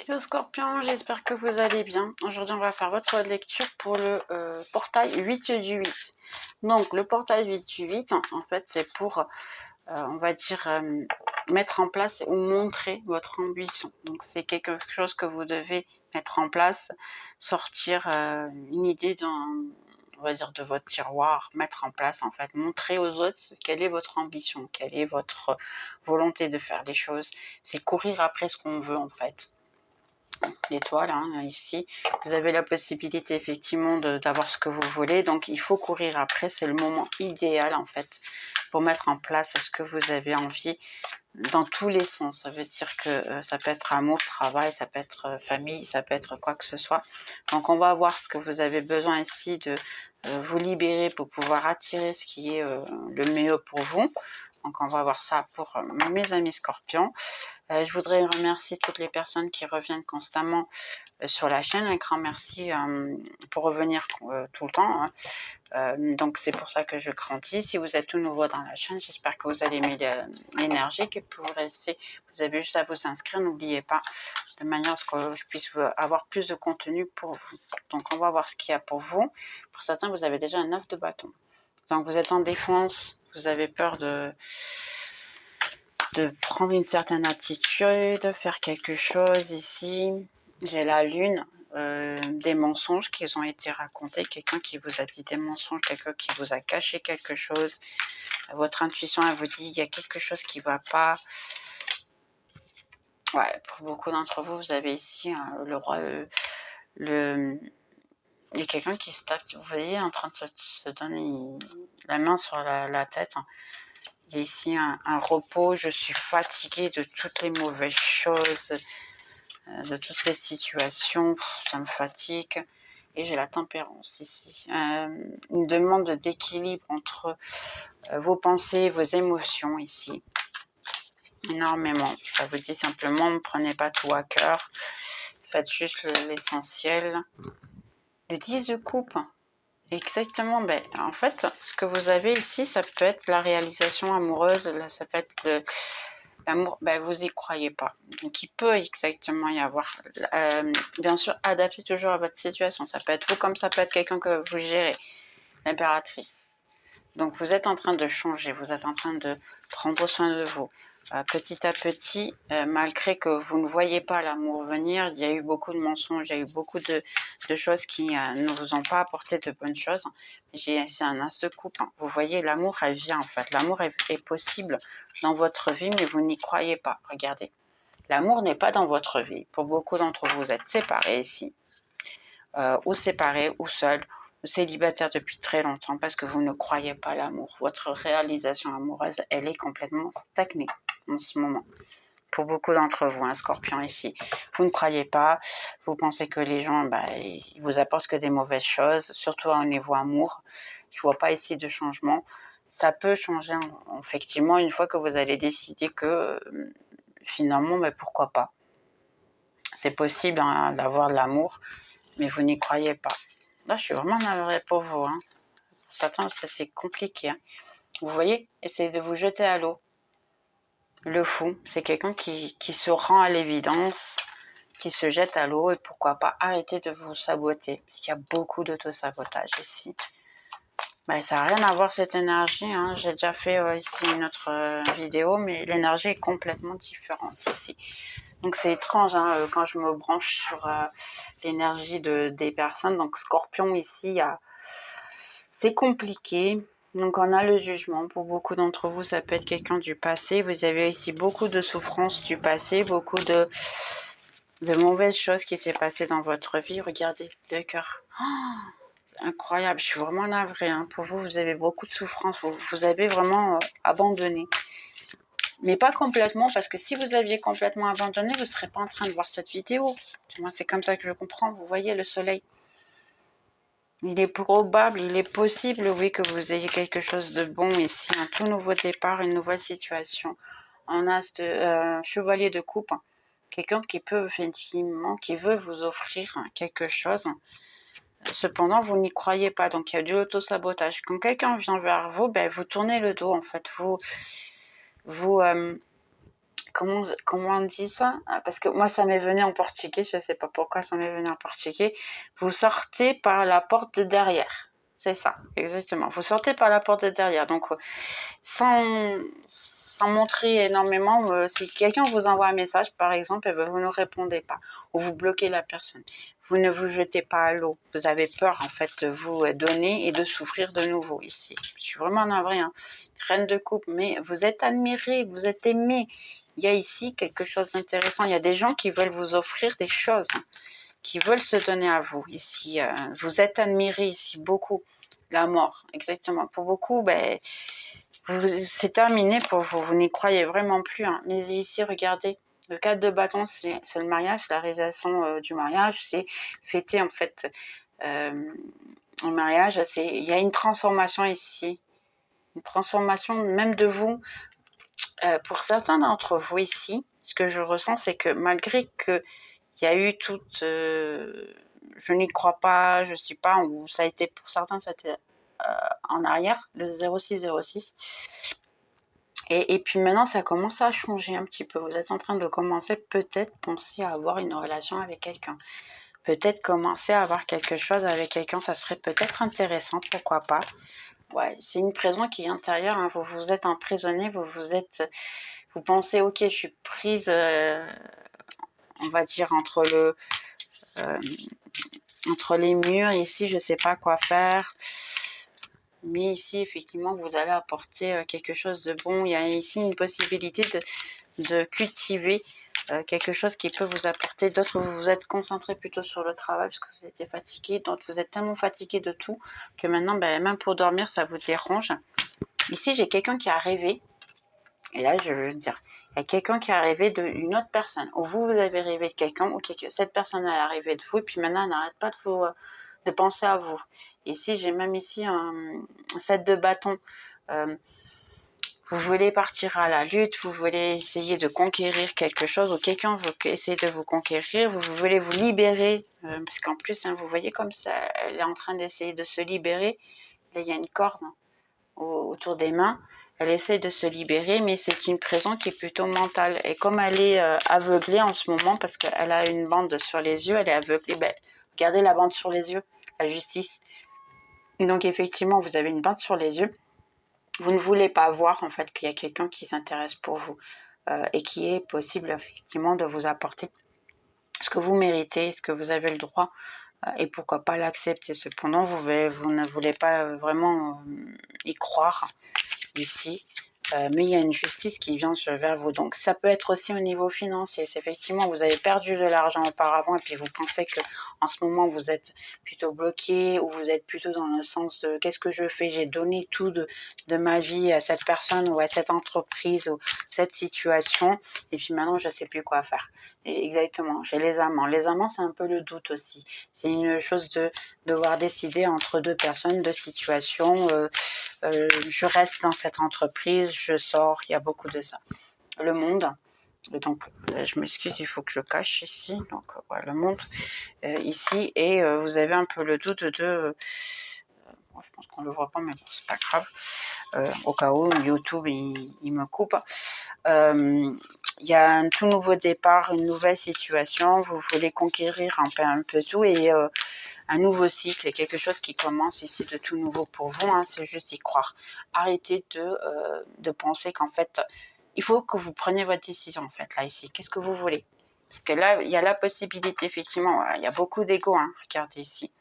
Hello Scorpion, j'espère que vous allez bien. Aujourd'hui, on va faire votre lecture pour le portail 8 du 8. Donc, le portail 8 du 8, en fait, c'est pour, on va dire, mettre en place ou montrer votre ambition. Donc, c'est quelque chose que vous devez mettre en place, sortir une idée on va dire, de votre tiroir, mettre en place, en fait, montrer aux autres quelle est votre ambition, quelle est votre volonté de faire les choses. C'est courir après ce qu'on veut, en fait. L'étoile, hein, ici, vous avez la possibilité effectivement d'avoir ce que vous voulez, donc il faut courir après, c'est le moment idéal en fait pour mettre en place ce que vous avez envie dans tous les sens. Ça veut dire que ça peut être amour, travail, ça peut être famille, ça peut être quoi que ce soit. Donc on va voir ce que vous avez besoin ici de vous libérer pour pouvoir attirer ce qui est le mieux pour vous. Donc on va voir ça pour mes amis scorpions. Je voudrais remercier toutes les personnes qui reviennent constamment sur la chaîne. Un grand merci pour revenir tout le temps. Donc c'est pour ça que je grandis. Si vous êtes tout nouveau dans la chaîne, j'espère que vous allez aimer l'énergie, que vous restez. Vous avez juste à vous inscrire, n'oubliez pas, de manière à ce que je puisse avoir plus de contenu pour vous. Donc on va voir ce qu'il y a pour vous. Pour certains, vous avez déjà un 9 de bâton. Donc vous êtes en défense, vous avez peur de prendre une certaine attitude, faire quelque chose ici. J'ai la lune, des mensonges qui ont été racontés, quelqu'un qui vous a dit des mensonges, quelqu'un qui vous a caché quelque chose. Votre intuition, elle vous dit il y a quelque chose qui ne va pas. Ouais, pour beaucoup d'entre vous, vous avez ici le roi, il y a quelqu'un qui se tape, vous voyez, en train de se donner la main sur la tête. Il y a ici un repos, je suis fatiguée de toutes les mauvaises choses, de toutes ces situations, ça me fatigue. Et j'ai la tempérance ici. Une demande d'équilibre entre vos pensées et vos émotions ici. Énormément. Ça vous dit simplement, ne prenez pas tout à cœur. Faites juste l'essentiel. Le 10 de coupe. Exactement. Ben, en fait, ce que vous avez ici, ça peut être la réalisation amoureuse. Là, ça peut être l'amour, ben, vous n'y croyez pas. Donc, il peut exactement y avoir, bien sûr, adapté toujours à votre situation. Ça peut être vous comme ça peut être quelqu'un que vous gérez, l'impératrice. Donc, vous êtes en train de changer, vous êtes en train de prendre soin de vous. Petit à petit, malgré que vous ne voyez pas l'amour venir, il y a eu beaucoup de mensonges, il y a eu beaucoup de choses qui ne vous ont pas apporté de bonnes choses. C'est un as de coupe. Hein. Vous voyez, l'amour, elle vient en fait. L'amour est possible dans votre vie, mais vous n'y croyez pas. Regardez, l'amour n'est pas dans votre vie. Pour beaucoup d'entre vous, vous êtes séparés ici, ou séparés, ou seuls, ou célibataires depuis très longtemps parce que vous ne croyez pas l'amour. Votre réalisation amoureuse, elle est complètement stagnée en ce moment. Pour beaucoup d'entre vous, un scorpion ici, vous ne croyez pas, vous pensez que les gens, ils vous apportent que des mauvaises choses, surtout au niveau amour. Je ne vois pas ici de changement. Ça peut changer, effectivement, une fois que vous allez décider que, finalement, pourquoi pas. C'est possible d'avoir de l'amour, mais vous n'y croyez pas. Là, je suis vraiment navrée pour vous. Hein. Pour certains, c'est compliqué. Hein. Vous voyez, essayez de vous jeter à l'eau. Le fou, c'est quelqu'un qui se rend à l'évidence, qui se jette à l'eau et pourquoi pas arrêter de vous saboter. Parce qu'il y a beaucoup d'auto-sabotage ici. Ça n'a rien à voir cette énergie. Hein. J'ai déjà fait ici une autre vidéo, mais l'énergie est complètement différente ici. Donc c'est étrange hein, quand je me branche sur l'énergie des personnes. Donc Scorpion ici, c'est compliqué. Donc on a le jugement. Pour beaucoup d'entre vous, ça peut être quelqu'un du passé. Vous avez ici beaucoup de souffrances du passé, beaucoup de mauvaises choses qui s'est passé dans votre vie. Regardez, le cœur. Oh, incroyable, je suis vraiment navrée. Hein. Pour vous, vous avez beaucoup de souffrances. Vous avez vraiment abandonné. Mais pas complètement, parce que si vous aviez complètement abandonné, vous ne serez pas en train de voir cette vidéo. Moi, c'est comme ça que je comprends. Vous voyez le soleil. Il est probable, il est possible, oui, que vous ayez quelque chose de bon ici. Un tout nouveau départ, une nouvelle situation. En as de chevalier de coupe. Quelqu'un qui peut effectivement, qui veut vous offrir quelque chose. Cependant, vous n'y croyez pas. Donc, il y a du auto-sabotage. Quand quelqu'un vient vers vous, vous tournez le dos, en fait. Vous comment on dit ça? Parce que moi, ça m'est venu en portugais, je ne sais pas pourquoi ça m'est venu en portugais. Vous sortez par la porte de derrière. C'est ça, exactement. Vous sortez par la porte de derrière. Donc, sans montrer énormément, si quelqu'un vous envoie un message, par exemple, et vous ne répondez pas, ou vous bloquez la personne, vous ne vous jetez pas à l'eau. Vous avez peur, en fait, de vous donner et de souffrir de nouveau ici. Je suis vraiment navrée, hein. Reine de coupe, mais vous êtes admiré, vous êtes aimé. Il y a ici quelque chose d'intéressant. Il y a des gens qui veulent vous offrir des choses, hein, qui veulent se donner à vous ici. Vous êtes admiré ici, beaucoup. La mort, exactement. Pour beaucoup, c'est terminé pour vous. Vous n'y croyez vraiment plus, hein. Mais ici, regardez. Le 4 de bâton, c'est le mariage, la réalisation du mariage. C'est fêter, en fait, un mariage. Il y a une transformation ici. Une transformation même de vous. Pour certains d'entre vous ici, ce que je ressens, c'est que malgré qu'il y a eu toute... je n'y crois pas, je ne sais pas, ou ça a été, pour certains, ça a été en arrière, le 0606. Et puis maintenant, ça commence à changer un petit peu. Vous êtes en train de commencer peut-être penser à avoir une relation avec quelqu'un. Peut-être commencer à avoir quelque chose avec quelqu'un, ça serait peut-être intéressant, pourquoi pas. Ouais, c'est une prison qui est intérieure, hein. Vous vous êtes emprisonné, vous pensez, ok, je suis prise, on va dire, entre les murs. Ici, je ne sais pas quoi faire. Mais ici, effectivement, vous allez apporter quelque chose de bon. Il y a ici une possibilité de cultiver quelque chose qui peut vous apporter. D'autres, vous vous êtes concentré plutôt sur le travail parce que vous étiez fatigué. D'autres, vous êtes tellement fatigué de tout que maintenant, même pour dormir, ça vous dérange. Ici, j'ai quelqu'un qui a rêvé. Et là, je veux dire, il y a quelqu'un qui a rêvé d'une autre personne. Ou vous avez rêvé de quelqu'un, ou cette personne elle a rêvé de vous, et puis maintenant, elle n'arrête pas de penser à vous. Ici, j'ai même ici un 7 de bâton. Vous voulez partir à la lutte, vous voulez essayer de conquérir quelque chose, ou quelqu'un veut essayer de vous conquérir, vous voulez vous libérer, parce qu'en plus, hein, vous voyez comme ça, elle est en train d'essayer de se libérer. Là, il y a une corde autour des mains. Elle essaie de se libérer, mais c'est une prison qui est plutôt mentale. Et comme elle est aveuglée en ce moment, parce qu'elle a une bande sur les yeux, elle est aveuglée, regardez la bande sur les yeux, la justice. Donc effectivement, vous avez une bande sur les yeux. Vous ne voulez pas voir en fait qu'il y a quelqu'un qui s'intéresse pour vous et qui est possible effectivement de vous apporter ce que vous méritez, ce que vous avez le droit et pourquoi pas l'accepter. Cependant, vous ne voulez pas vraiment y croire ici. Mais il y a une justice qui vient vers vous. Donc ça peut être aussi au niveau financier. C'est effectivement, vous avez perdu de l'argent auparavant et puis vous pensez que en ce moment vous êtes plutôt bloqué ou vous êtes plutôt dans le sens de qu'est-ce que je fais? J'ai donné tout de ma vie à cette personne ou à cette entreprise ou cette situation et puis maintenant je ne sais plus quoi faire. Et exactement, j'ai les amants. Les amants, c'est un peu le doute aussi. C'est une chose de devoir décider entre deux personnes, deux situations. Je reste dans cette entreprise, je sors, il y a beaucoup de ça. Le monde, donc je m'excuse, il faut que je cache ici, donc voilà, le monde ici, et vous avez un peu le doute de... je pense qu'on ne le voit pas, mais bon, c'est pas grave. Au cas où YouTube il me coupe. Il y a un tout nouveau départ, une nouvelle situation, vous voulez conquérir un peu tout et un nouveau cycle, quelque chose qui commence ici de tout nouveau pour vous, hein, c'est juste y croire. Arrêtez de penser qu'en fait, il faut que vous preniez votre décision en fait, là ici, qu'est-ce que vous voulez? Parce que là, il y a la possibilité, effectivement, il y a beaucoup d'ego, hein, regardez ici.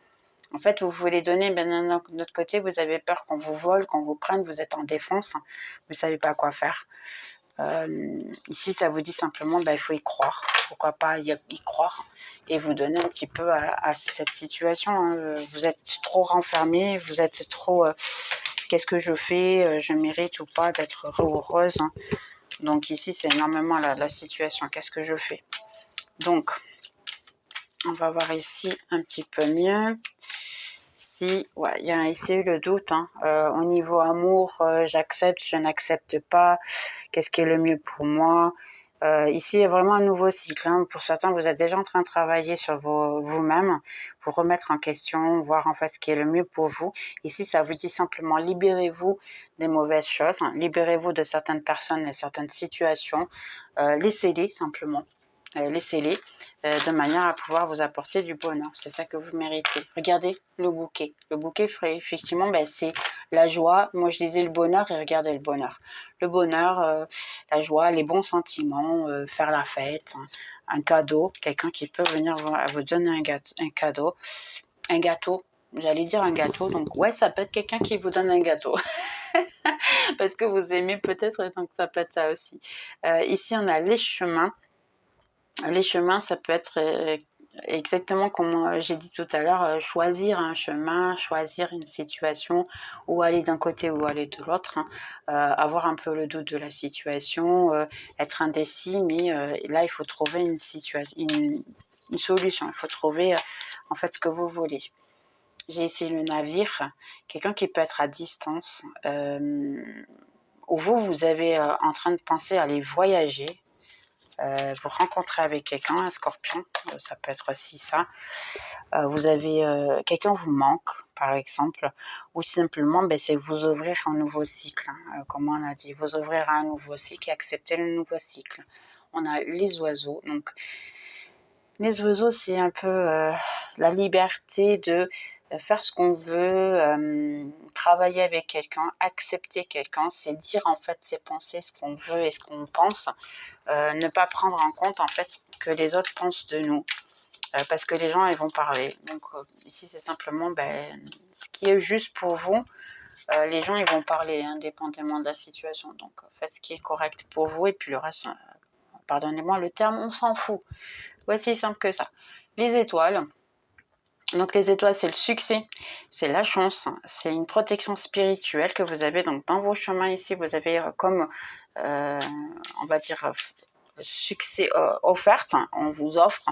En fait, vous voulez donner, d'un autre côté, vous avez peur qu'on vous vole, qu'on vous prenne, vous êtes en défense, hein, vous ne savez pas quoi faire. Ici, ça vous dit simplement, il faut y croire. Pourquoi pas y croire et vous donner un petit peu à cette situation. Hein. Vous êtes trop renfermé, vous êtes trop... qu'est-ce que je fais? Je mérite ou pas d'être heureuse, hein. Donc ici, c'est énormément la situation. Qu'est-ce que je fais? Donc, on va voir ici un petit peu mieux. Ici, ouais, il y a ici le doute. Hein. Au niveau amour, j'accepte, je n'accepte pas. Qu'est-ce qui est le mieux pour moi? Ici, il y a vraiment un nouveau cycle. Hein. Pour certains, vous êtes déjà en train de travailler sur vous-même, vous remettre en question, voir en fait ce qui est le mieux pour vous. Ici, ça vous dit simplement libérez-vous des mauvaises choses, hein. Libérez-vous de certaines personnes et certaines situations. Laissez-les simplement. Laissez-les de manière à pouvoir vous apporter du bonheur. C'est ça que vous méritez. Regardez le bouquet. Le bouquet, effectivement, c'est la joie. Moi, je disais le bonheur et regardez le bonheur. Le bonheur, la joie, les bons sentiments, faire la fête, hein, un cadeau, quelqu'un qui peut venir vous donner un cadeau. Un gâteau, j'allais dire un gâteau, donc ouais, ça peut être quelqu'un qui vous donne un gâteau. Parce que vous aimez peut-être, donc ça peut être ça aussi. Ici, on a les chemins. Les chemins, ça peut être exactement comme j'ai dit tout à l'heure, choisir un chemin, choisir une situation, ou aller d'un côté ou aller de l'autre, hein. Avoir un peu le doute de la situation, être indécis, mais là, il faut trouver une solution, il faut trouver en fait ce que vous voulez. J'ai ici le navire, quelqu'un qui peut être à distance, où vous avez en train de penser à aller voyager, vous rencontrez avec quelqu'un, un scorpion, ça peut être aussi ça. Vous avez quelqu'un vous manque, par exemple, ou simplement, c'est vous ouvrir un nouveau cycle, hein, comme on a dit, vous ouvrir à un nouveau cycle et accepter le nouveau cycle. On a les oiseaux, donc les oiseaux, c'est un peu la liberté de faire ce qu'on veut, travailler avec quelqu'un, accepter quelqu'un, c'est dire en fait ses pensées, ce qu'on veut et ce qu'on pense, ne pas prendre en compte en fait que les autres pensent de nous, parce que les gens ils vont parler. Donc ici c'est simplement ce qui est juste pour vous. Les gens ils vont parler indépendamment de la situation. Donc faites ce qui est correct pour vous et puis le reste, pardonnez-moi le terme, on s'en fout. Voici simple que ça. Les étoiles. Donc les étoiles, c'est le succès, c'est la chance, c'est une protection spirituelle que vous avez. Donc dans vos chemins ici, vous avez comme, on va dire, succès offerte. On vous offre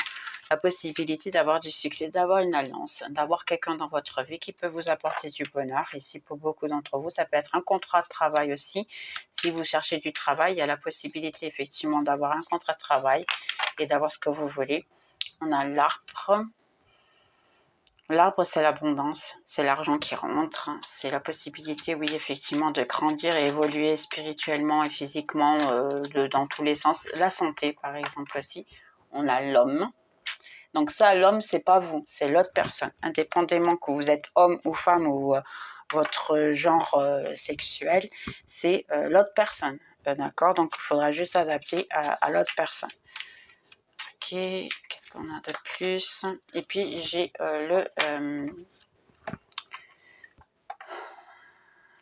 la possibilité d'avoir du succès, d'avoir une alliance, d'avoir quelqu'un dans votre vie qui peut vous apporter du bonheur. Ici, pour beaucoup d'entre vous, ça peut être un contrat de travail aussi. Si vous cherchez du travail, il y a la possibilité effectivement d'avoir un contrat de travail et d'avoir ce que vous voulez. On a l'arbre. L'arbre, c'est l'abondance, c'est l'argent qui rentre, c'est la possibilité, oui, effectivement, de grandir et évoluer spirituellement et physiquement dans tous les sens. La santé, par exemple, aussi. On a l'homme. Donc ça, l'homme, c'est pas vous, c'est l'autre personne. Indépendamment que vous êtes homme ou femme ou votre genre sexuel, c'est l'autre personne. D'accord? Donc il faudra juste s'adapter à l'autre personne. Ok, qu'est-ce qu'on a de plus? Et puis j'ai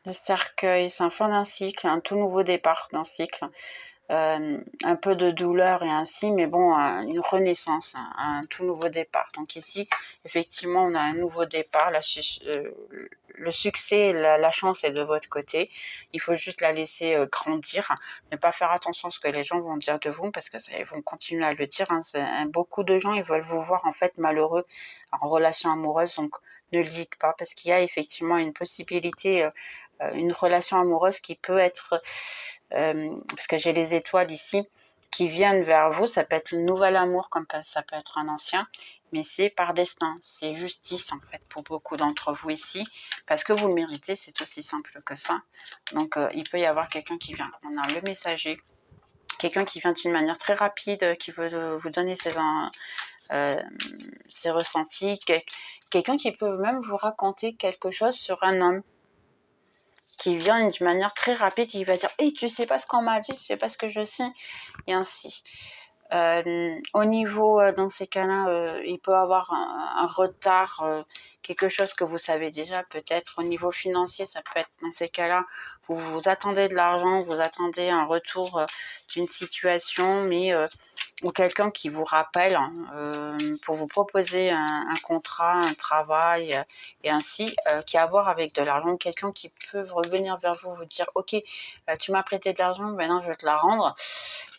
le cercueil, c'est un fin d'un cycle, un tout nouveau départ d'un cycle. Un peu de douleur et ainsi, mais bon, une renaissance, un tout nouveau départ. Donc ici, effectivement, on a un nouveau départ. Le succès, la chance est de votre côté. Il faut juste la laisser grandir. Ne pas faire attention à ce que les gens vont dire de vous, parce que ils vont continuer à le dire. Hein. Beaucoup de gens, ils veulent vous voir en fait malheureux en relation amoureuse, donc ne le dites pas, parce qu'il y a effectivement une possibilité, une relation amoureuse qui peut être... parce que j'ai les étoiles ici qui viennent vers vous, ça peut être le nouvel amour comme ça peut être un ancien, mais c'est par destin, c'est justice en fait pour beaucoup d'entre vous ici, parce que vous le méritez, c'est aussi simple que ça. Donc il peut y avoir quelqu'un qui vient, on a le messager, quelqu'un qui vient d'une manière très rapide, qui veut vous donner ses ressentis, quelqu'un qui peut même vous raconter quelque chose sur un homme, qui vient d'une manière très rapide, qui va dire hey, tu sais pas ce qu'on m'a dit, tu sais pas ce que je sais, et ainsi. Au niveau, dans ces cas-là, il peut avoir un retard, quelque chose que vous savez déjà, peut-être au niveau financier, ça peut être dans ces cas-là, vous attendez de l'argent, vous attendez un retour d'une situation, mais ou quelqu'un qui vous rappelle pour vous proposer un contrat, un travail, et ainsi, qui a à voir avec de l'argent, quelqu'un qui peut revenir vers vous dire ok, tu m'as prêté de l'argent, maintenant je vais te la rendre.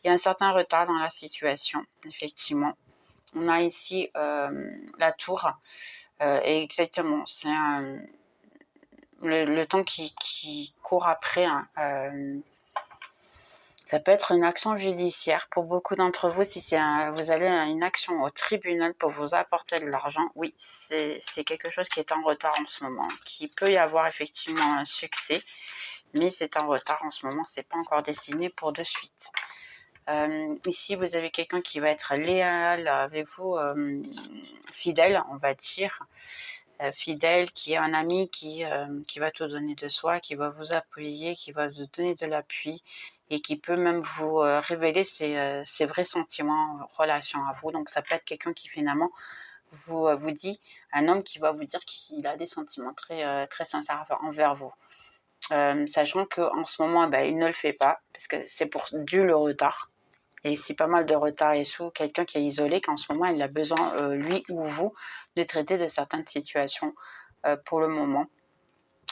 Il y a un certain retard dans la situation, effectivement. On a ici la tour, et exactement, c'est le temps qui court après, hein, Ça peut être une action judiciaire. Pour beaucoup d'entre vous, si vous avez une action au tribunal pour vous apporter de l'argent, oui, c'est quelque chose qui est en retard en ce moment, qui peut y avoir effectivement un succès, mais c'est en retard en ce moment, c'est pas encore dessiné pour de suite. Ici, vous avez quelqu'un qui va être léal avec vous, fidèle, on va dire. Fidèle, qui est un ami qui va tout donner de soi, qui va vous appuyer, qui va vous donner de l'appui et qui peut même vous révéler ses vrais sentiments en relation à vous. Donc ça peut être quelqu'un qui finalement vous dit, un homme qui va vous dire qu'il a des sentiments très sincères envers vous. Sachant qu'en ce moment, il ne le fait pas, parce que c'est pour dû le retard. Et ici, pas mal de retard et sous quelqu'un qui est isolé, qu'en ce moment, il a besoin, lui ou vous, de traiter de certaines situations pour le moment.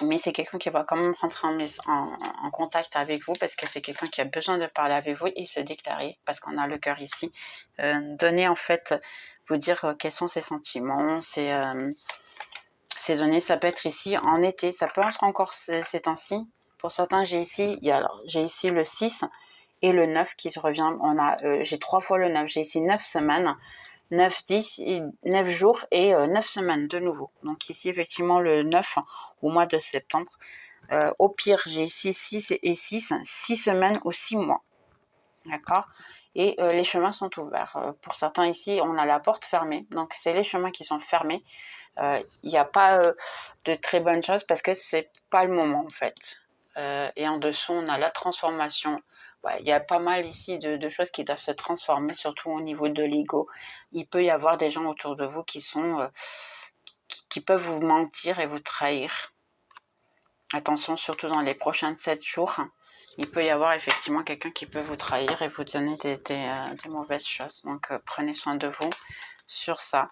Mais c'est quelqu'un qui va quand même rentrer en contact avec vous parce que c'est quelqu'un qui a besoin de parler avec vous et se déclarer parce qu'on a le cœur ici. Donner en fait, vous dire quels sont ses sentiments, saisonnier, ça peut être ici en été, ça peut être encore ces temps-ci. Pour certains, j'ai ici le 6 et le 9 qui se revient. J'ai 3 fois le 9, j'ai ici 9 semaines, 9, 10, 9 jours et 9 semaines de nouveau. Donc ici, effectivement, le 9 au mois de septembre. Au pire, j'ai ici 6 et 6, 6 semaines ou 6 mois. D'accord. Et les chemins sont ouverts. Pour certains ici, on a la porte fermée. Donc, c'est les chemins qui sont fermés. Il n'y a pas de très bonnes choses parce que c'est pas le moment en fait. Et en dessous, on a la transformation. Ouais, il y a pas mal ici de choses qui doivent se transformer, surtout au niveau de l'ego. Il peut y avoir des gens autour de vous qui sont qui peuvent vous mentir et vous trahir. Attention, surtout dans les prochains 7 jours. Il peut y avoir effectivement quelqu'un qui peut vous trahir et vous donner des mauvaises choses. Donc, prenez soin de vous sur ça.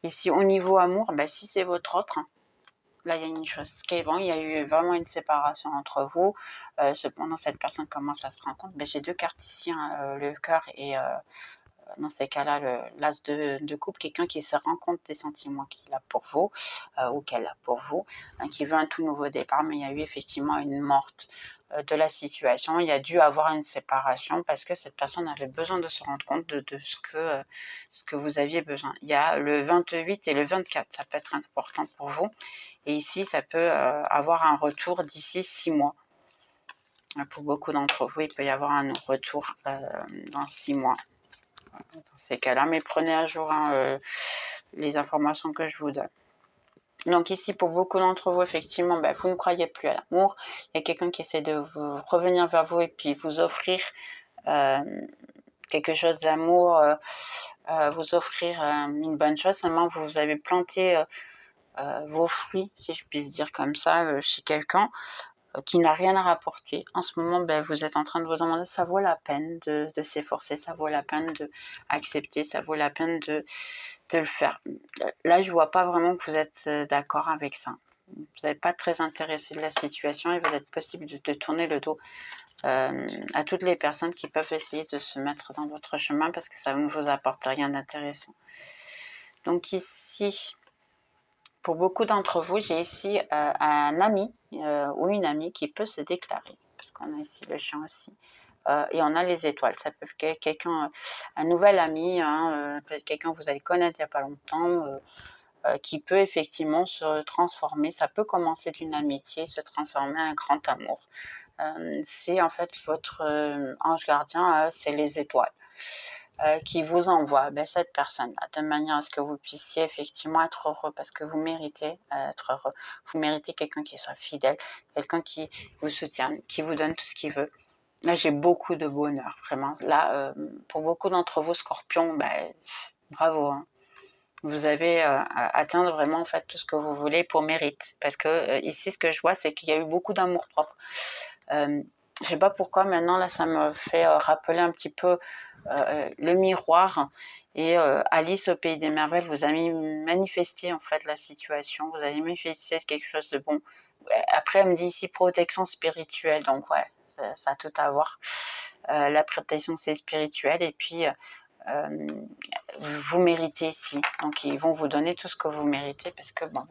Ici, au niveau amour, si c'est votre autre, là, il y a une chose qui est bon, il y a eu vraiment une séparation entre vous. Cependant, cette personne commence à se rendre compte. J'ai 2 cartes ici, le cœur et dans ces cas-là, l'as de coupe, quelqu'un qui se rend compte des sentiments qu'il a pour vous ou qu'elle a pour vous, qui veut un tout nouveau départ, mais il y a eu effectivement une morte de la situation. Il y a dû avoir une séparation parce que cette personne avait besoin de se rendre compte de ce que vous aviez besoin. Il y a le 28 et le 24, ça peut être important pour vous. Et ici, ça peut avoir un retour d'ici 6 mois. Pour beaucoup d'entre vous, il peut y avoir un retour dans 6 mois. Dans ces cas-là, mais prenez à jour les informations que je vous donne. Donc ici, pour beaucoup d'entre vous, effectivement, vous ne croyez plus à l'amour. Il y a quelqu'un qui essaie de vous revenir vers vous et puis vous offrir quelque chose d'amour, vous offrir une bonne chose. Seulement, vous avez planté vos fruits, si je puis dire comme ça, chez quelqu'un qui n'a rien à rapporter. En ce moment, vous êtes en train de vous demander, ça vaut la peine de s'efforcer, ça vaut la peine d'accepter, ça vaut la peine de le faire. Là, je ne vois pas vraiment que vous êtes d'accord avec ça. Vous n'êtes pas très intéressé de la situation et vous êtes possible de tourner le dos à toutes les personnes qui peuvent essayer de se mettre dans votre chemin parce que ça ne vous apporte rien d'intéressant. Donc ici, pour beaucoup d'entre vous, j'ai ici un ami ou une amie qui peut se déclarer, parce qu'on a ici le chien aussi, et on a les étoiles. Ça peut être quelqu'un, un nouvel ami, peut-être quelqu'un que vous allez connaître il n'y a pas longtemps, qui peut effectivement se transformer. Ça peut commencer d'une amitié, se transformer en un grand amour. C'est en fait votre ange gardien, c'est les étoiles. Qui vous envoie cette personne-là, de manière à ce que vous puissiez effectivement être heureux, parce que vous méritez être heureux. Vous méritez quelqu'un qui soit fidèle, quelqu'un qui vous soutienne, qui vous donne tout ce qu'il veut. Là, j'ai beaucoup de bonheur, vraiment. Là, pour beaucoup d'entre vous, Scorpion, bravo. Hein. Vous avez atteint vraiment en fait tout ce que vous voulez pour mérite. Parce que ici, ce que je vois, c'est qu'il y a eu beaucoup d'amour propre. Je ne sais pas pourquoi maintenant, là, ça me fait rappeler un petit peu le miroir. Et Alice au Pays des Merveilles, vous avez manifesté en fait la situation, vous avez manifesté quelque chose de bon. Après, elle me dit ici protection spirituelle, donc ouais, ça a tout à voir. La protection, c'est spirituel, et puis vous méritez ici. Donc, ils vont vous donner tout ce que vous méritez, parce que bon,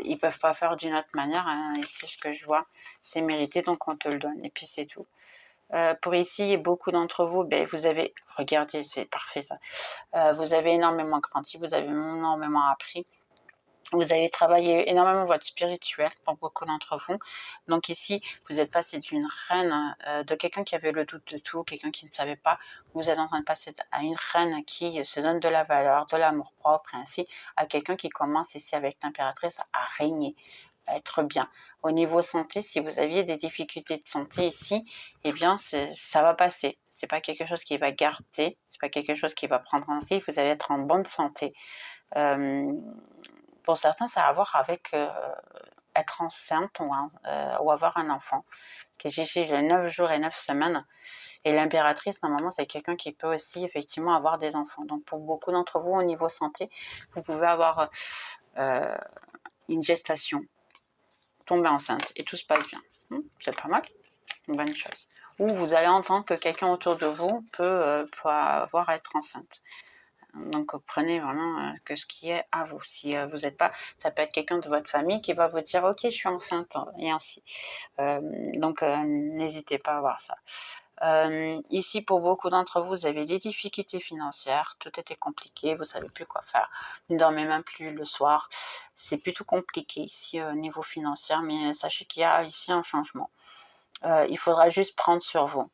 ils ne peuvent pas faire d'une autre manière. Hein. Ici, ce que je vois, c'est mérité, donc on te le donne, et puis c'est tout. Pour ici, beaucoup d'entre vous, ben, vous avez, regardez, c'est parfait ça, vous avez énormément grandi, vous avez énormément appris. Vous avez travaillé énormément votre spirituel pour beaucoup d'entre vous. Donc ici, vous êtes passé d'une reine, de quelqu'un qui avait le doute de tout, quelqu'un qui ne savait pas. Vous êtes en train de passer à une reine qui se donne de la valeur, de l'amour propre, et ainsi à quelqu'un qui commence ici avec l'impératrice à régner, à être bien. Au niveau santé, si vous aviez des difficultés de santé ici, eh bien ça va passer. C'est pas quelque chose qui va garder, c'est pas quelque chose qui va prendre ainsi. Vous allez être en bonne santé. Pour certains, ça a à voir avec être enceinte ou avoir un enfant. Parce que j'ai 9 jours et 9 semaines. Et l'impératrice, normalement, c'est quelqu'un qui peut aussi effectivement avoir des enfants. Donc pour beaucoup d'entre vous, au niveau santé, vous pouvez avoir une gestation, tomber enceinte et tout se passe bien. C'est pas mal, une bonne chose. Ou vous allez entendre que quelqu'un autour de vous peut avoir être enceinte. Donc prenez vraiment que ce qui est à vous. Si vous n'êtes pas, ça peut être quelqu'un de votre famille qui va vous dire ok je suis enceinte et ainsi. Donc n'hésitez pas à voir ça. Ici pour beaucoup d'entre vous, vous avez des difficultés financières, tout était compliqué, vous savez plus quoi faire, vous ne dormez même plus le soir. C'est plutôt compliqué ici au niveau financier, mais sachez qu'il y a ici un changement. Il faudra juste prendre sur vous.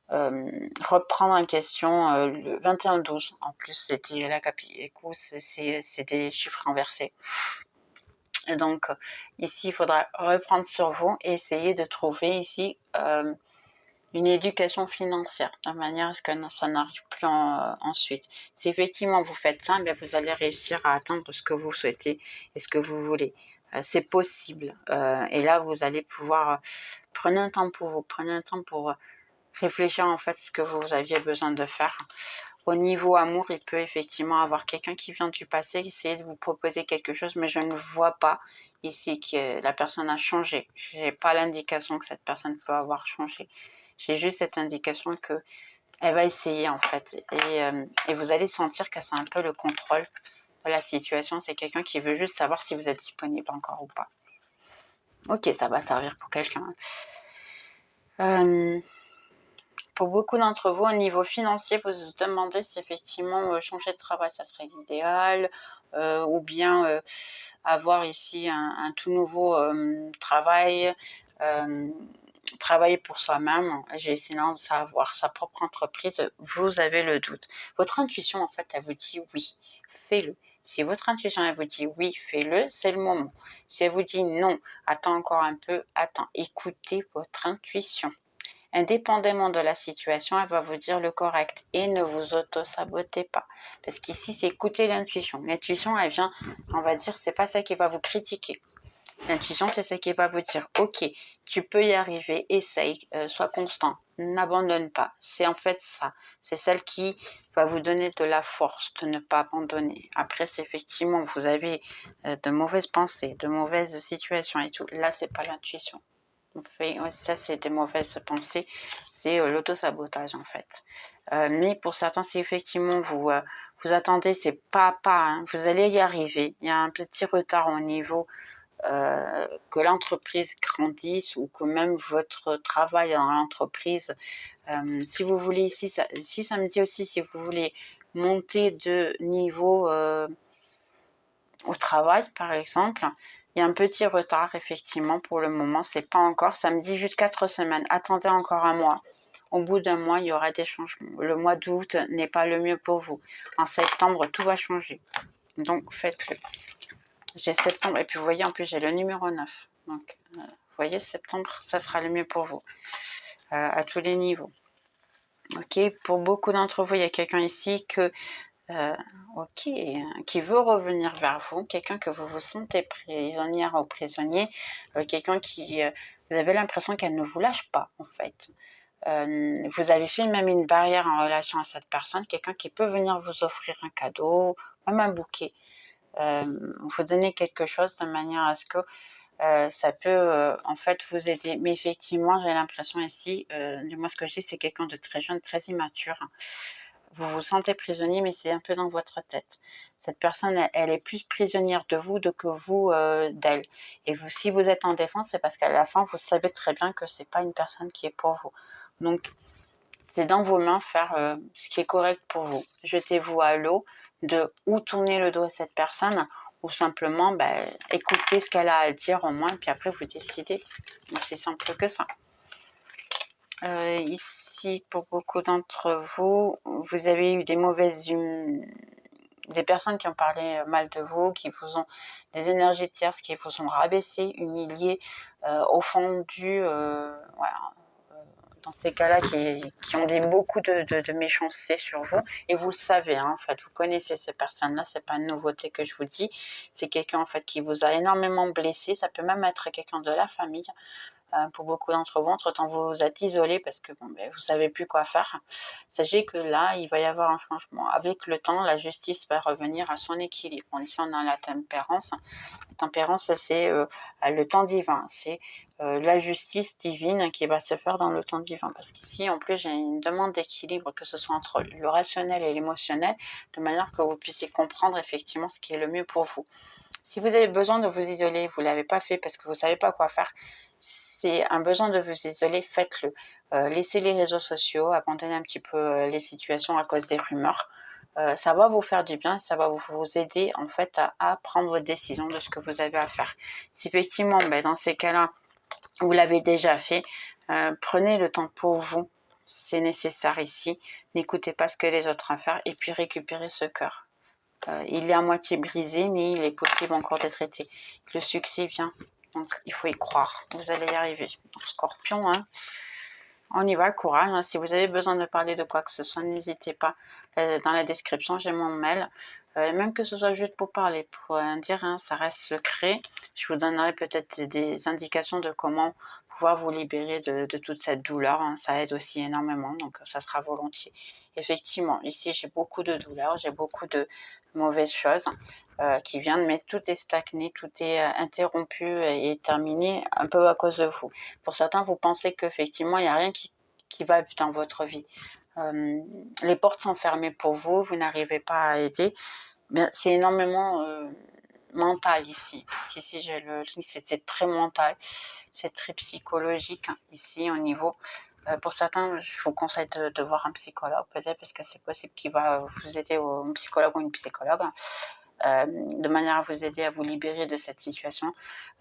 Reprendre en question le 21-12. En plus, c'était la Capicou, c'est des chiffres inversés. Et donc, ici, il faudra reprendre sur vous et essayer de trouver ici une éducation financière, de manière à ce que ça n'arrive plus ensuite. Si effectivement vous faites ça, bien, vous allez réussir à atteindre ce que vous souhaitez et ce que vous voulez. C'est possible. Et là, vous allez pouvoir... prenez un temps pour vous, prenez un temps pour... réfléchir en fait ce que vous aviez besoin de faire. Au niveau amour, il peut effectivement avoir quelqu'un qui vient du passé, essayer de vous proposer quelque chose, mais je ne vois pas ici que la personne a changé. Je n'ai pas l'indication que cette personne peut avoir changé. J'ai juste cette indication que elle va essayer en fait. Et vous allez sentir que c'est un peu le contrôle de la situation. C'est quelqu'un qui veut juste savoir si vous êtes disponible encore ou pas. Ok, ça va servir pour quelqu'un. Pour beaucoup d'entre vous, au niveau financier, vous vous demandez si effectivement changer de travail, ça serait l'idéal, ou bien avoir ici un tout nouveau travail, travailler pour soi-même. J'ai essayé de avoir sa propre entreprise. Vous avez le doute. Votre intuition, en fait, elle vous dit oui, fais-le. Si votre intuition, elle vous dit oui, fais-le, c'est le moment. Si elle vous dit non, attends encore un peu, attends, écoutez votre intuition. Indépendamment de la situation, elle va vous dire le correct et ne vous auto-sabotez pas. Parce qu'ici, c'est écouter l'intuition. L'intuition, elle vient, on va dire, c'est pas ça qui va vous critiquer. L'intuition, c'est ça qui va vous dire, ok, tu peux y arriver, essaye, sois constant, n'abandonne pas. C'est en fait ça. C'est celle qui va vous donner de la force de ne pas abandonner. Après, c'est effectivement, vous avez de mauvaises pensées, de mauvaises situations et tout. Là, c'est pas l'intuition. Ça, c'est des mauvaises pensées, c'est l'auto-sabotage en fait. Mais pour certains, si effectivement vous attendez, c'est pas à pas, hein, vous allez y arriver. Il y a un petit retard au niveau que l'entreprise grandisse ou que même votre travail dans l'entreprise. Si vous voulez ici, ça me dit aussi, si vous voulez monter de niveau au travail, par exemple, il y a un petit retard, effectivement, pour le moment, c'est pas encore, ça me dit juste 4 semaines, attendez encore un mois. Au bout d'un mois, il y aura des changements. Le mois d'août n'est pas le mieux pour vous. En septembre, tout va changer. Donc, faites-le. J'ai septembre, et puis vous voyez, en plus, j'ai le numéro 9. Donc, vous voyez, septembre, ça sera le mieux pour vous, à tous les niveaux. Ok, pour beaucoup d'entre vous, il y a quelqu'un ici ok, qui veut revenir vers vous, quelqu'un que vous vous sentez prisonnière ou prisonnier, quelqu'un qui, vous avez l'impression qu'elle ne vous lâche pas en fait. Vous avez fait même une barrière en relation à cette personne, quelqu'un qui peut venir vous offrir un cadeau, même un bouquet, vous donner quelque chose de manière à ce que ça peut en fait vous aider. Mais effectivement, j'ai l'impression ici, du moins ce que j'ai, c'est quelqu'un de très jeune, très immature. Vous vous sentez prisonnier, mais c'est un peu dans votre tête. Cette personne, elle est plus prisonnière de vous que vous d'elle. Et vous, si vous êtes en défense, c'est parce qu'à la fin, vous savez très bien que c'est pas une personne qui est pour vous. Donc, c'est dans vos mains faire ce qui est correct pour vous. Jetez-vous à l'eau ou tournez le dos à cette personne ou simplement écoutez ce qu'elle a à dire au moins, puis après vous décidez. C'est simple que ça. Ici, pour beaucoup d'entre vous, vous avez eu des personnes qui ont parlé mal de vous, qui vous ont des énergies tierces, qui vous ont rabaissé, humilié, offendu, voilà. Dans ces cas-là, qui ont dit beaucoup de méchanceté sur vous, et vous le savez, hein, en fait, vous connaissez ces personnes-là, c'est pas une nouveauté que je vous dis, c'est quelqu'un en fait qui vous a énormément blessé, ça peut même être quelqu'un de la famille. Pour beaucoup d'entre vous, entre-temps vous êtes isolés parce que vous ne savez plus quoi faire. Sachez que là, il va y avoir un changement. Avec le temps, la justice va revenir à son équilibre. Ici, on a la tempérance. La tempérance, c'est le temps divin. C'est la justice divine qui va se faire dans le temps divin. Parce qu'ici, en plus, j'ai une demande d'équilibre, que ce soit entre le rationnel et l'émotionnel, de manière que vous puissiez comprendre effectivement ce qui est le mieux pour vous. Si vous avez besoin de vous isoler, vous ne l'avez pas fait parce que vous ne savez pas quoi faire, c'est un besoin de vous isoler, faites-le. Laissez les réseaux sociaux, abandonnez un petit peu les situations à cause des rumeurs. Ça va vous faire du bien, ça va vous aider en fait à prendre votre décision de ce que vous avez à faire. Si effectivement, dans ces cas-là, vous l'avez déjà fait, prenez le temps pour vous, c'est nécessaire ici. N'écoutez pas ce que les autres ont à faire et puis récupérez ce cœur. Il est à moitié brisé, mais il est possible encore d'être traité. Le succès vient, donc il faut y croire. Vous allez y arriver. Donc, Scorpion, hein, on y va, courage. Hein. Si vous avez besoin de parler de quoi que ce soit, n'hésitez pas. Dans la description, j'ai mon mail. Même que ce soit juste pour parler, pour dire, hein, ça reste secret. Je vous donnerai peut-être des indications de comment pouvoir vous libérer de toute cette douleur. Hein. Ça aide aussi énormément, donc ça sera volontiers. Effectivement, ici, j'ai beaucoup de douleurs, j'ai beaucoup de mauvaises choses qui viennent, mais tout est stagné, tout est interrompu et terminé un peu à cause de vous. Pour certains, vous pensez qu'effectivement, il n'y a rien qui va dans votre vie. Les portes sont fermées pour vous, vous n'arrivez pas à aider. C'est énormément mental ici, parce qu'ici j'ai c'est très mental, c'est très psychologique hein, ici au niveau. Pour certains, je vous conseille de voir un psychologue peut-être, parce que c'est possible qu'il va vous aider, un psychologue ou une psychologue, de manière à vous aider à vous libérer de cette situation.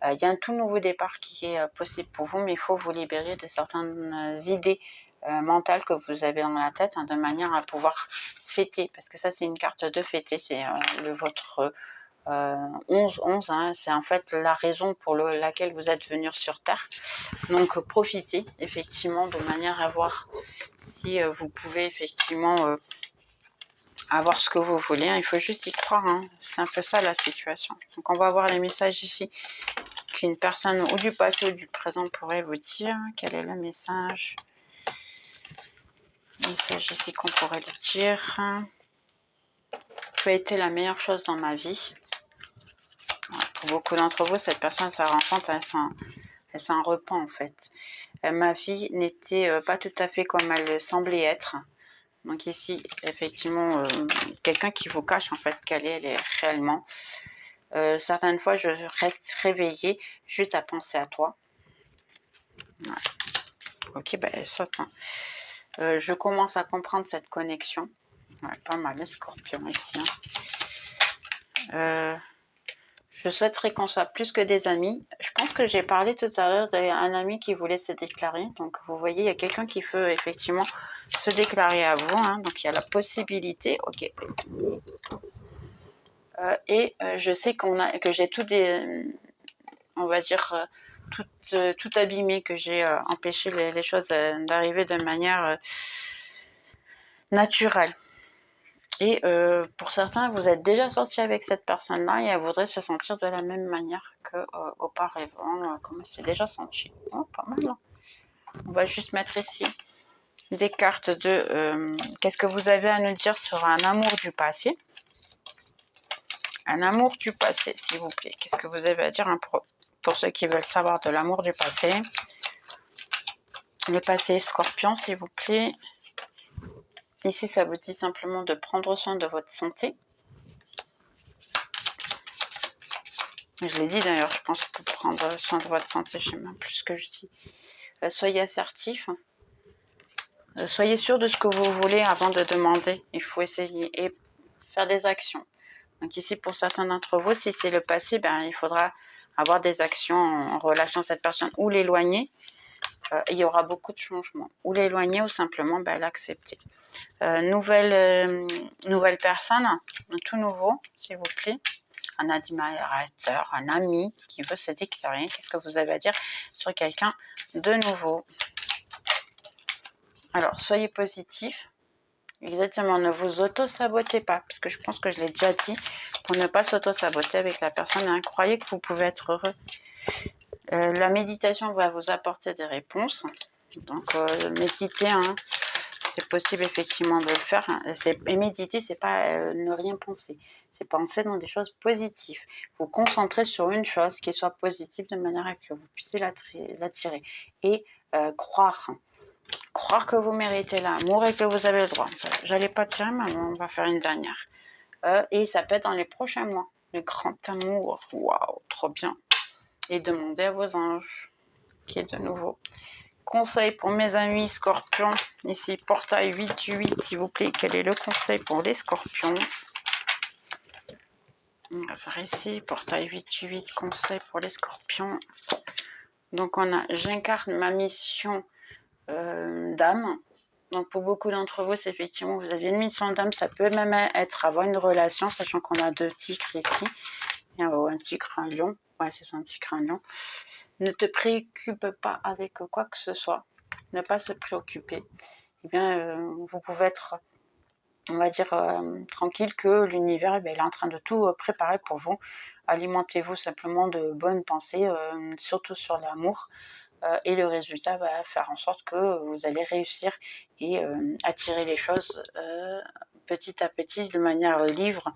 Il y a un tout nouveau départ qui est possible pour vous, mais il faut vous libérer de certaines idées mentales que vous avez dans la tête, hein, de manière à pouvoir fêter, parce que ça c'est une carte de fêter, c'est votre 11, hein, c'est en fait la raison pour laquelle vous êtes venu sur Terre. Donc profitez effectivement de manière à voir si vous pouvez effectivement avoir ce que vous voulez. Hein. Il faut juste y croire, hein. C'est un peu ça la situation. Donc on va voir les messages ici qu'une personne ou du passé ou du présent pourrait vous dire. Quel est le message? Message ici qu'on pourrait lui dire. Tu as été la meilleure chose dans ma vie. Pour beaucoup d'entre vous, cette personne, sa rencontre, elle s'en repent en fait. Ma vie n'était pas tout à fait comme elle semblait être. Donc ici, effectivement, quelqu'un qui vous cache en fait quelle elle est réellement. Certaines fois, je reste réveillée juste à penser à toi. Ouais. Ok, soit. Hein. Je commence à comprendre cette connexion. Ouais, pas mal, les scorpions ici. Hein. Je souhaiterais qu'on soit plus que des amis. Je pense que j'ai parlé tout à l'heure d'un ami qui voulait se déclarer. Donc, vous voyez, il y a quelqu'un qui veut effectivement se déclarer à vous. Hein. Donc, il y a la possibilité. Ok. Je sais que j'ai tout on va dire, tout abîmé, que j'ai empêché les choses d'arriver de manière naturelle. Et pour certains, vous êtes déjà sorti avec cette personne-là et elle voudrait se sentir de la même manière qu'auparavant, comme elle s'est déjà sentie. Oh, pas mal. Hein. On va juste mettre ici des cartes de qu'est-ce que vous avez à nous dire sur un amour du passé. Un amour du passé, s'il vous plaît. Qu'est-ce que vous avez à dire hein, pour ceux qui veulent savoir de l'amour du passé? Le passé scorpion, s'il vous plaît. Ici, ça vous dit simplement de prendre soin de votre santé. Je l'ai dit d'ailleurs, je pense que prendre soin de votre santé, je ne sais même plus ce que je dis. Soyez assertif. Soyez sûr de ce que vous voulez avant de demander. Il faut essayer et faire des actions. Donc ici, pour certains d'entre vous, si c'est le passé, ben, il faudra avoir des actions en relation à cette personne ou l'éloigner. Il y aura beaucoup de changements. Ou l'éloigner ou simplement l'accepter. Nouvelle personne, tout nouveau, s'il vous plaît. Un admirateur, un ami qui veut se déclarer. Qu'est-ce que vous avez à dire sur quelqu'un de nouveau? Alors, soyez positif. Exactement, ne vous auto-sabotez pas, parce que je pense que je l'ai déjà dit, pour ne pas s'auto-saboter avec la personne. Hein, croyez que vous pouvez être heureux. La méditation va vous apporter des réponses. Donc, méditez, hein, c'est possible effectivement de le faire. Hein. Et méditer, c'est pas ne rien penser. C'est penser dans des choses positives. Vous concentrez sur une chose qui soit positive de manière à que vous puissiez l'attirer. Et croire. Croire que vous méritez l'amour et que vous avez le droit. J'allais pas dire, mais on va faire une dernière. Et ça peut être dans les prochains mois. Le grand amour. Waouh, trop bien. Et demandez à vos anges, qui est de nouveau. Conseil pour mes amis scorpions. Ici, portail 8-8, s'il vous plaît. Quel est le conseil pour les scorpions? On va voir ici, portail 8-8, conseil pour les scorpions. Donc, on a j'incarne ma mission d'âme. Donc pour beaucoup d'entre vous, c'est effectivement vous avez une mission d'âme, ça peut même être avoir une relation, sachant qu'on a 2 tigres ici. Il y a un tigre, un lion. Ouais, c'est ça, un tigre, un lion. Ne te préoccupe pas avec quoi que ce soit. Ne pas se préoccuper. Eh bien, vous pouvez être, on va dire, tranquille que l'univers il est en train de tout préparer pour vous. Alimentez-vous simplement de bonnes pensées, surtout sur l'amour. Et le résultat va faire en sorte que vous allez réussir et attirer les choses petit à petit de manière libre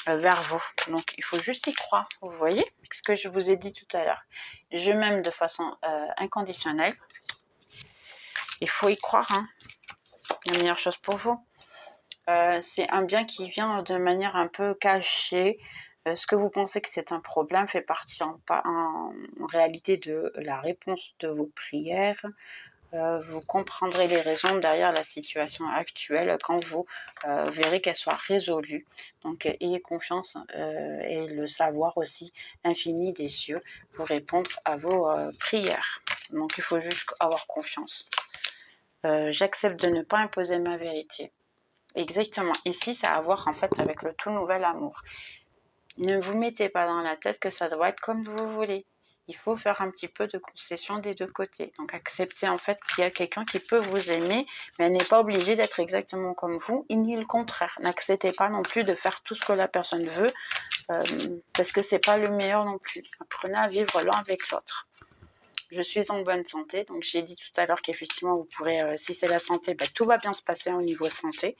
vers vous. Donc il faut juste y croire, vous voyez ce que je vous ai dit tout à l'heure. Je m'aime de façon inconditionnelle. Il faut y croire, hein. La meilleure chose pour vous. C'est un bien qui vient de manière un peu cachée. Ce que vous pensez que c'est un problème fait partie en réalité de la réponse de vos prières. Vous comprendrez les raisons derrière la situation actuelle quand vous verrez qu'elle soit résolue. Donc ayez confiance et le savoir aussi infini des cieux pour répondre à vos prières. Donc il faut juste avoir confiance. J'accepte de ne pas imposer ma vérité. Exactement. Ici, ça a à voir en fait avec le tout nouvel amour. Ne vous mettez pas dans la tête que ça doit être comme vous voulez. Il faut faire un petit peu de concession des deux côtés. Donc accepter en fait qu'il y a quelqu'un qui peut vous aimer, mais elle n'est pas obligée d'être exactement comme vous, et ni le contraire. N'acceptez pas non plus de faire tout ce que la personne veut, parce que c'est pas le meilleur non plus. Apprenez à vivre l'un avec l'autre. Je suis en bonne santé, donc j'ai dit tout à l'heure qu'effectivement vous pourrez, si c'est la santé, tout va bien se passer au niveau santé.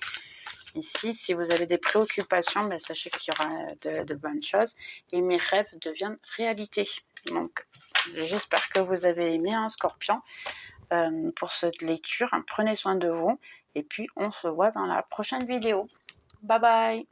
Ici, si vous avez des préoccupations, sachez qu'il y aura de bonnes choses et mes rêves deviennent réalité. Donc, j'espère que vous avez aimé un scorpion pour cette lecture. Prenez soin de vous et puis on se voit dans la prochaine vidéo. Bye bye!